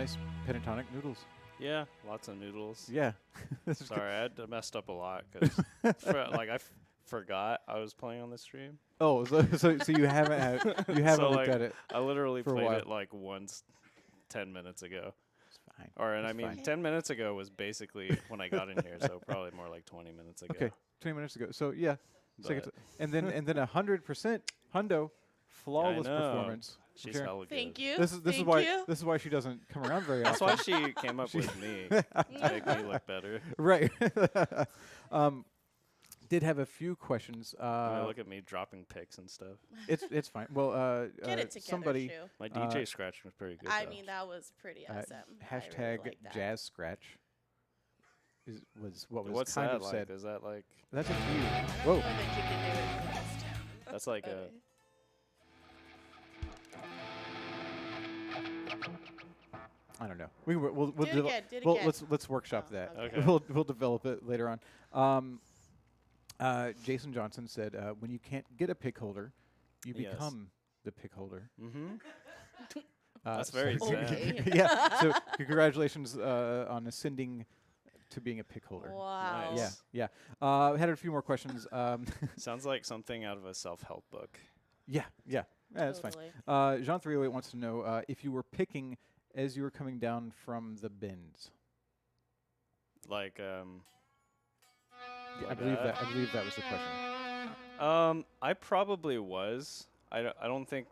nice pentatonic noodles. Yeah, lots of noodles. Yeah. This is good. Sorry, I messed up a lot because I forgot I was playing on the stream. Oh, so you haven't looked at it. I literally for a played while. it like once 10 minutes ago. It's fine. I It's mean, fine. 10 minutes ago was basically when I got in here, so probably more like 20 minutes ago. Okay, 20 minutes ago. So yeah, But and then 100% hundo, flawless know. performance. from She's Karen. hella good. Thank you. This is Thank why you. this is why she doesn't come around very That's often. why she came up with me to make me look better. Right. Did have a few questions. Look at me dropping picks and stuff. It's fine. Well, Get it together, somebody Shu. My DJ scratch was pretty good. I though. mean, that was pretty awesome. I really hashtag like that. jazz scratch was what was What's kind that of like? said. Is that like? That's up to you. Whoa. I think you can do it for this town. That's like a. Okay. I don't know. We'll Do it devel- again, do it well, again. let's workshop Oh, that. okay. We'll develop it later on. Jason Johnson said, when you can't get a pick holder, you Yes. become the pick holder. Mm-hmm. That's very zen. Yeah. So congratulations on ascending to being a pick holder. Wow. Nice. Yeah. We had a few more questions. Sounds like something out of a self-help book. Yeah. That's fine. Totally. Jean308 wants to know if you were picking as you were coming down from the bends. Like Yeah, I like believe that? that was the question. I probably was. I don't think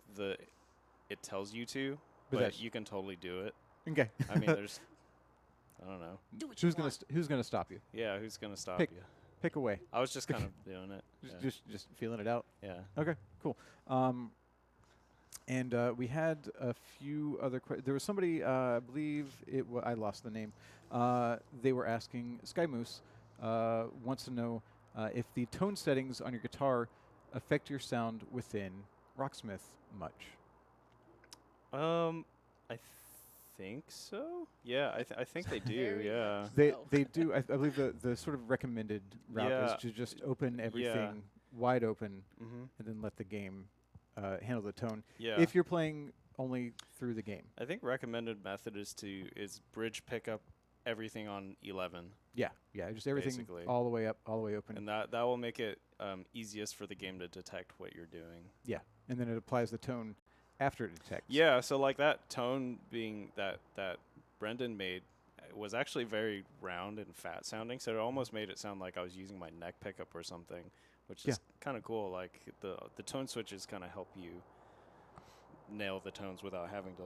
it tells you to, But but that's- you can totally do it. Okay. I mean, there's. I don't know. Do what you Who's want. gonna stop you? Yeah, who's gonna stop Pick. you? Pick away. I was just kind of doing it. Just feeling it out. Yeah. Okay, cool. And we had a few other questions. There was somebody, I believe I lost the name. They were asking, Sky Moose wants to know if the tone settings on your guitar affect your sound within Rocksmith much. I think so. Yeah, I think they do. Very Yeah. much. They do. I believe the sort of recommended route Yeah. is to just open everything wide open Mm-hmm. and then let the game handle the tone. Yeah. If you're playing only through the game. I think recommended method is bridge pickup everything on 11, Yeah, just everything Basically. all the way up, all the way open. and that will make it easiest for the game to detect what you're doing. Yeah, and then it applies the tone after it detects. Yeah, so like that tone being that Brendan made was actually very round and fat sounding, so it almost made it sound like I was using my neck pickup or something, which is kind of cool. Like the tone switches kind of help you nail the tones without having to,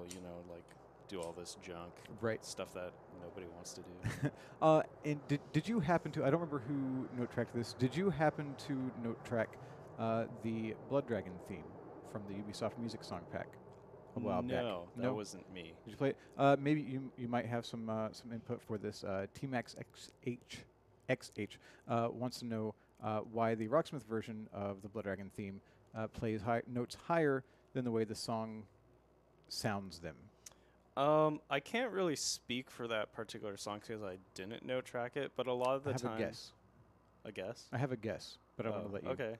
like do all this junk, Right. stuff that nobody wants to do. And did you happen to? I don't remember who note tracked this. Did you happen to note track the Blood Dragon theme from the Ubisoft Music Song Pack a while back? No, that wasn't me. Did you play it? Maybe you might have some input for this. T-Max XH wants to know why the Rocksmith version of the Blood Dragon theme plays notes higher than the way the song sounds them. I can't really speak for that particular song because I didn't note track it, but a lot of the I have time. a guess. A guess? I have a guess, but I want to let you Okay.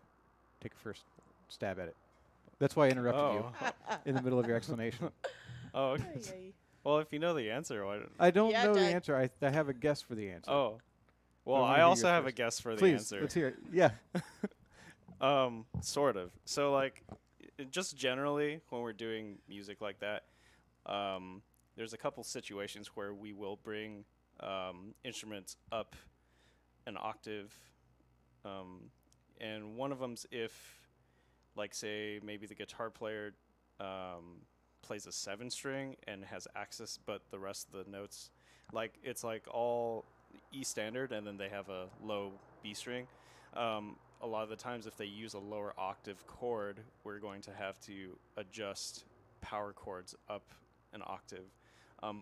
take a first stab at it. That's why I interrupted you in the middle of your explanation. Oh, okay. Ay, ay. Well, if you know the answer, why don't? I don't Yeah, know the Doug. answer. I have a guess for the answer. Oh. Well, wanna I hear also yours have a first. guess for the Please, answer. let's hear it. Yeah. Sort of. So, like, just generally, when we're doing music like that, there's a couple situations where we will bring instruments up an octave, and one of them's if, like, say, maybe the guitar player plays a 7-string and has access, but the rest of the notes, like, it's like all E standard, and then they have a low B string. A lot of the times, if they use a lower octave chord, we're going to have to adjust power chords up an octave.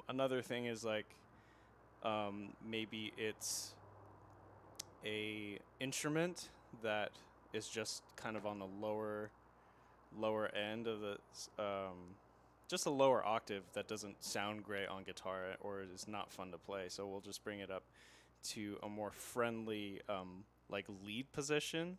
Another thing is, like, maybe it's a instrument that is just kind of on the lower end of the just a lower octave that doesn't sound great on guitar or is not fun to play. So we'll just bring it up to a more friendly like lead position.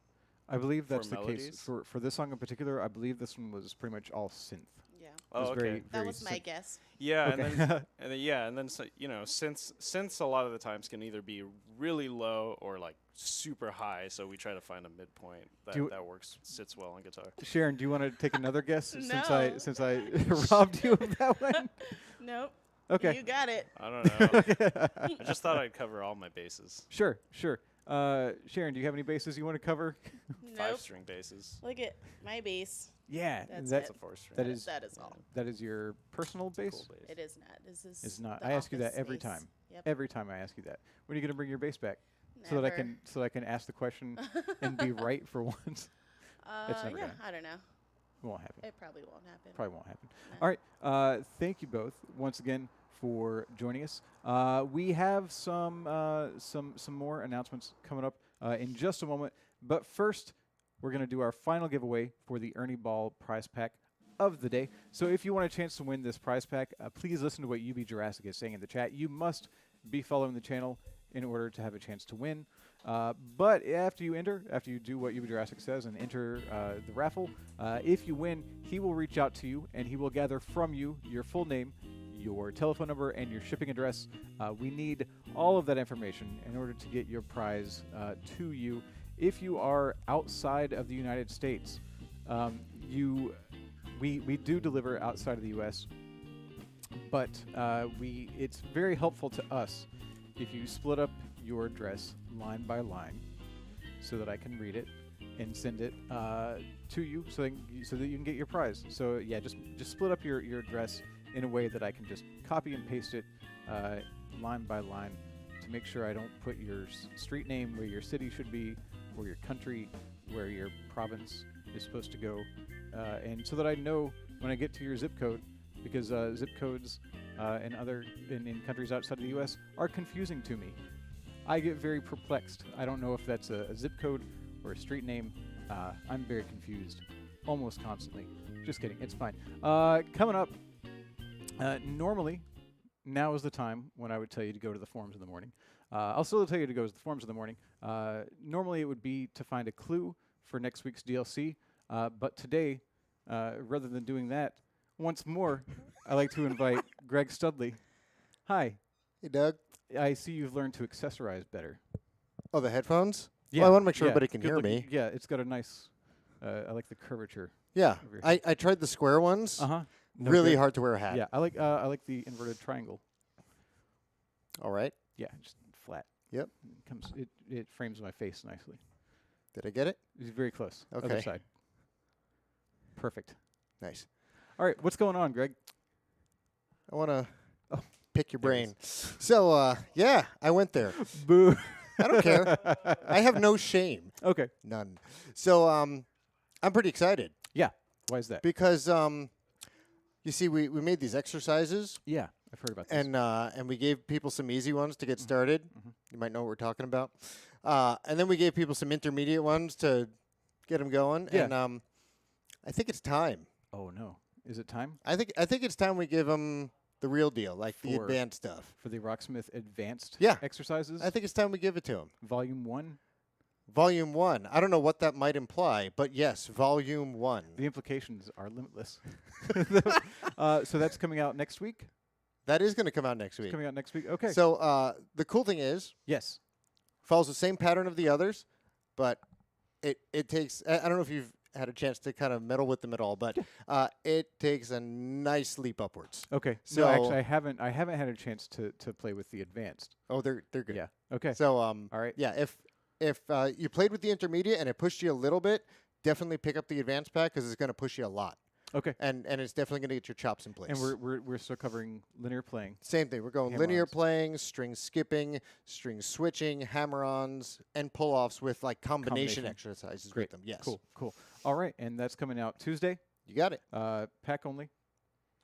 I believe for that's the case melodies. for this song in particular. I believe this one was pretty much all synth. Yeah. Oh, was okay. very, That very was my sim- guess. Yeah, Okay. and then so, since a lot of the times can either be really low or like super high, so we try to find a midpoint Do- that works, sits well on guitar. Sharon, do you want to take another guess since No. I robbed you of that one? Nope. Okay. You got it. I don't know. I just thought I'd cover all my bases. Sure. Sharon, do you have any bases you want to cover? Nope. 5-string bases. Look at my bass. Yeah, That's that it. That's a 4-string. that is That is all. that is your personal bass. Cool bass. It is not. This is. It's not. the I ask you that office every space. time. Yep. Every time I ask you that. When are you going to bring your bass back? So that I can ask the question and be right for once. It's never yeah, gonna- I don't know. It won't happen. It probably won't happen. Probably won't happen. No. All right. Thank you both once again for joining us. We have some more announcements coming up in just a moment. But first, we're going to do our final giveaway for the Ernie Ball prize pack of the day. So if you want a chance to win this prize pack, please listen to what UB Jurassic is saying in the chat. You must be following the channel in order to have a chance to win. But after you do what UB Jurassic says and enter the raffle, if you win, he will reach out to you and he will gather from you your full name, your telephone number, and your shipping address. We need all of that information in order to get your prize to you. If you are outside of the United States, we do deliver outside of the U.S., but it's very helpful to us if you split up your address line by line so that I can read it and send it to you so that you can get your prize. So yeah, just split up your address in a way that I can just copy and paste it line by line to make sure I don't put your street name where your city should be, or your country where your province is supposed to go, and so that I know when I get to your zip code, because zip codes in countries outside of the U.S. are confusing to me. I get very perplexed. I don't know if that's a zip code or a street name. I'm very confused almost constantly. Just kidding. It's fine. Coming up, normally, now is the time when I would tell you to go to the forums in the morning. I'll still tell you to go to the forums in the morning. Normally, it would be to find a clue for next week's DLC. But today, rather than doing that, once more, I'd like to invite Greg Studley. Hi. Hey, Doug. I see you've learned to accessorize better. Oh, the headphones? Yeah. Well, I want to make sure yeah, everybody can good hear looking. me. Yeah, it's got a nice. I like the curvature. Yeah, of your I tried the square ones. Uh huh. Really hard to wear a hat. Yeah, I like the inverted triangle. All right. Yeah, just flat. Yep. It frames my face nicely. Did I get it? It's very close. Okay. Other side. Perfect. Nice. All right, what's going on, Greg? I want to pick your there it brain. So, yeah, I went there. Boo. I don't care. I have no shame. Okay. None. So, I'm pretty excited. Yeah. Why is that? Because, you see, we made these exercises. Yeah, I've heard about this. And we gave people some easy ones to get started. Mhm. You might know what we're talking about. And then we gave people some intermediate ones to get them going. Yeah. And I think it's time. Oh no, is it time I think it's time we give them the real deal, like the For- advanced stuff. for the Rocksmith Advanced Yeah. exercises? I think it's time we give it to them. Volume 1. Volume 1. I don't know what that might imply, but yes, Volume 1. The implications are limitless. So that's coming out next week. That is going to come out next It's week. coming out next week. Okay. So the cool thing is, yes. follows the same pattern of the others, but it takes. I don't know if you've had a chance to kind of meddle with them at all, but it takes a nice leap upwards. Okay. So No, actually, I haven't had a chance to play with the advanced. Oh, they're good. Yeah. Okay. So all right. yeah, if you played with the intermediate and it pushed you a little bit, definitely pick up the advanced pack because it's going to push you a lot. Okay. And it's definitely going to get your chops in place. And we're still covering linear playing. Same thing. We're going linear Hammer-ons. playing, string skipping, string switching, hammer-ons, and pull-offs with like combination exercises Great. with them. Yes. Cool. All right, and that's coming out Tuesday. You got it. Pack only.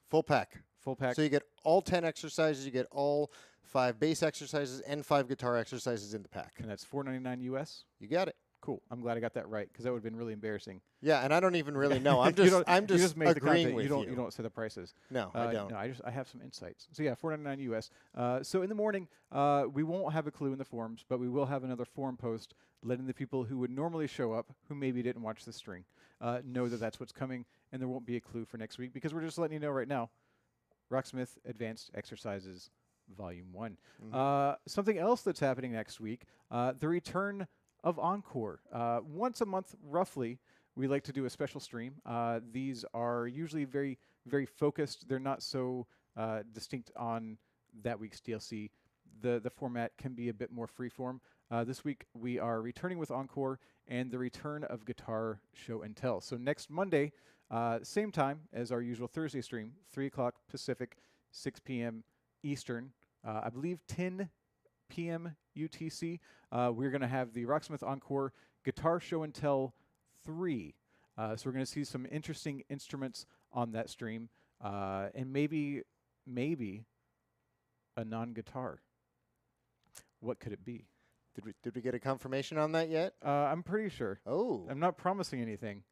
Full pack. Full pack. So you get all 10 exercises. You get all 5 bass exercises and 5 guitar exercises in the pack. And that's $4.99 US. You got it. Cool. I'm glad I got that right because that would have been really embarrassing. Yeah, and I don't even really know. I'm You just don't- I'm you just make the agreeing content. with You don't say the prices. No, I don't. No, I have some insights. So yeah, $4.99 US. So in the morning, we won't have a clue in the forums, but we will have another forum post letting the people who would normally show up, who maybe didn't watch the string, know that that's what's coming, and there won't be a clue for next week because we're just letting you know right now. Rocksmith Advanced Exercises Volume 1. Something else that's happening next week, the return of Encore. Once a month, roughly, we like to do a special stream. These are usually very, very focused. They're not so distinct on that week's DLC. The format can be a bit more freeform. This week, we are returning with Encore and the return of Guitar Show and Tell. So next Monday, same time as our usual Thursday stream, 3 o'clock Pacific, 6 p.m. Eastern, I believe 10 p.m. UTC. We're going to have the Rocksmith Encore Guitar Show and Tell 3. So we're going to see some interesting instruments on that stream, and maybe a non-guitar. What could it be? Did we get a confirmation on that yet? I'm pretty sure. Oh. I'm not promising anything.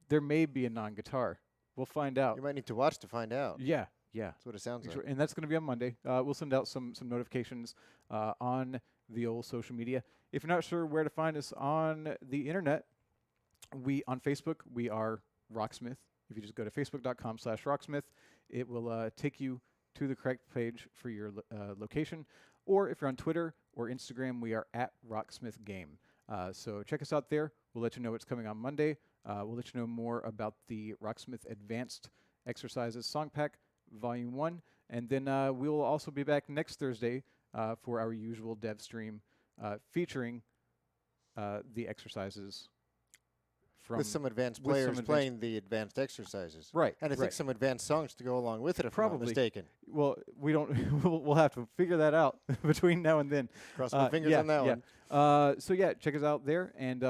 There may be a non-guitar. We'll find out. You might need to watch to find out. Yeah. That's what it sounds like. And that's going to be on Monday. We'll send out some notifications on the old social media. If you're not sure where to find us on the internet, on Facebook, we are Rocksmith. If you just go to facebook.com/Rocksmith, it will take you to the correct page for your location. Or if you're on Twitter or Instagram, we are at Rocksmith Game. So check us out there. We'll let you know what's coming on Monday. We'll let you know more about the Rocksmith Advanced Exercises Song Pack Volume 1. And then we will also be back next Thursday for our usual dev stream featuring the exercises with some advanced players playing the advanced exercises. Right. And I think some advanced songs to go along with it, if I'm not Probably. mistaken. Well, we don't. We'll have to figure that out between now and then. Cross my fingers on that one. So yeah, check us out there, and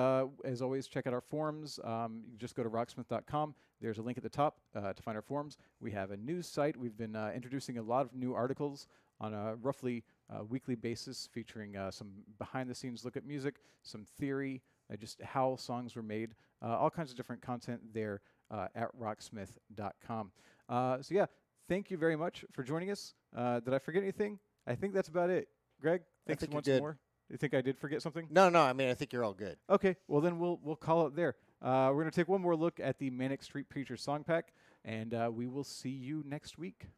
as always, check out our forums. You just go to rocksmith.com. There's a link at the top to find our forums. We have a news site. We've been introducing a lot of new articles on a roughly weekly basis, featuring some behind-the-scenes look at music, some theory, just how songs were made, all kinds of different content there at rocksmith.com. So yeah, thank you very much for joining us. Did I forget anything? I think that's about it. Greg, thanks once more. You think I did forget something? No, I mean, I think you're all good. Okay, well then we'll call it there. We're going to take one more look at the Manic Street Preacher Song Pack, and we will see you next week.